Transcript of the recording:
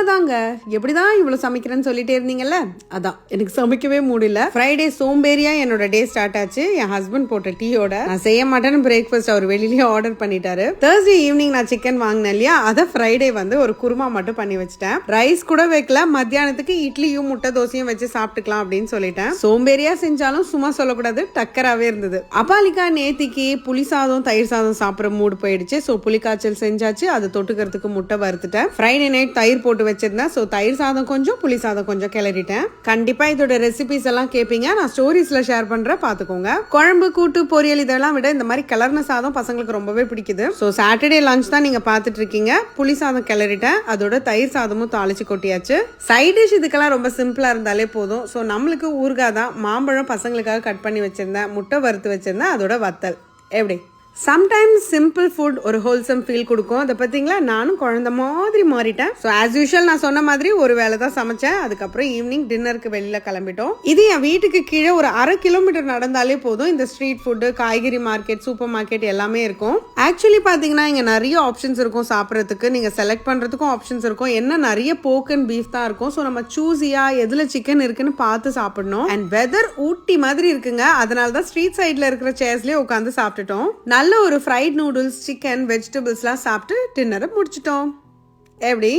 அவ்வளவுதாங்க. எப்படிதான் இவ்வளவு சமைக்கிறேன்னு சொல்லிட்டே இருந்தீங்கல்ல, அதான் எனக்கு சமைக்கவே முடியல. ஃப்ரைடே சோம்பேறியா என்னோட டே ஸ்டார்ட் ஆச்சு. என் ஹஸ்பண்ட் போட்ட டீயோட. நான் செய்ய மாட்டேன்னு பிரேக்ஃபாஸ்ட் அவர் வெளியிலேயே ஆர்டர் பண்ணிட்டாரு. Thursday ஈவினிங் நான் சிக்கன் வாங்கினேன் இல்லையா, அதை ஃப்ரைடே வந்து ஒரு குருமா மட்டும் பண்ணி வச்சுட்டேன். ரைஸ் கூட வைக்கல. மத்தியானத்துக்கு இட்லியும் முட்டை தோசையும் வச்சு சாப்பிட்டுக்கலாம் அப்படின்னு சொல்லிட்டேன். சோம்பேறியா செஞ்சாலும் சும்மா சொல்லக்கூடாது, டக்கராவே இருந்தது. அப்பாலிக்கா நேத்திக்கு புளி சாதம் தயிர் சாதம் சாப்பிட்ற மூடு போயிடுச்சு. ஸோ புளிக்காய்ச்சல் செஞ்சாச்சு. அது தொட்டுக்கிறதுக்கு முட்டை வறுத்துட்டேன். ஃப்ரைடே நைட் தயிர் போட்டு வச்சிருந்தேன். ஸோ தயிர் சாதம் கொஞ்சம் புளி சாதம் கொஞ்சம் கிளறிட்டேன். கண்டிப்பா இதோட ரெசிபிஸ் எல்லாம் கேட்பீங்க, நான் ஸ்டோரிஸ்ல ஷேர் பண்றேன், பாத்துக்கோங்க. குழம்பு கூட்டு பொரியல் இதெல்லாம் விட இந்த மாதிரி கிளறின சாதம் பசங்களுக்கு ரொம்பவே பிடிக்குது. ஸோ சாட்டர்டே லஞ்ச் தான் நீங்க பாத்துட்டு இருக்கீங்க. புளி சாதம் கிளறிட்டேன், அதோட தயிர் சாதமும் தாளிச்சு கொட்டியாச்சு. சைட் டிஷ் இதுக்கெல்லாம் ரொம்ப சிம்பிளா இருந்தாலே போதும். ஸோ நம்மளுக்கு ஊறுகாய் தான். மாம்பழம் பசங்களுக்காக கட் பண்ணி வச்சிருந்தேன், முட்டை வறுத்து வச்சிருந்தேன், அதோட வத்தல். எப்படி சம்டைம்ஸ் சிம்பிள் ஃபுட் ஒரு ஹோல்சம் ஃபீல் கொடுக்கும். அதை பார்த்தீங்களா, நானும் குழந்தை மாதிரி மாறிட்டேன். ஸோ ஆஸ் யூஷுவல் நான் சொன்ன மாதிரி ஒரு வேலை தான் சமைச்சேன். அதுக்கப்புறம் ஈவினிங் டின்னருக்கு வெளியில கிளம்பிட்டோம். இது என் வீட்டுக்கு கீழே ஒரு 1/2 கிலோமீட்டர் நடந்தாலே போதும். இந்த ஸ்ட்ரீட் ஃபுட்டு, காய்கறி மார்க்கெட், சூப்பர் மார்க்கெட் எல்லாமே இருக்கும். ஆக்சுவலி பார்த்தீங்கன்னா இங்கே நிறைய ஆப்ஷன்ஸ் இருக்கும் சாப்பிட்றதுக்கு. நீங்கள் செலக்ட் பண்ணுறதுக்கும் ஆப்ஷன்ஸ் இருக்கும். என்ன நிறைய போக் அண்ட் பீஃப் தான் இருக்கும். ஸோ நம்ம சூஸியா எதில் சிக்கன் இருக்குன்னு பார்த்து சாப்பிடணும். அண்ட் வெதர் ஊட்டி மாதிரி இருக்குங்க. அதனால தான் ஸ்ட்ரீட் சைடில் இருக்கிற சேர்ஸ்லேயே உட்காந்து சாப்பிட்டுட்டோம். நல்ல ஒரு ஃப்ரைட் நூடுல்ஸ், சிக்கன், வெஜிடபிள்ஸ்லாம் சாப்பிட்டு டின்னரை முடிச்சிட்டோம். எப்படி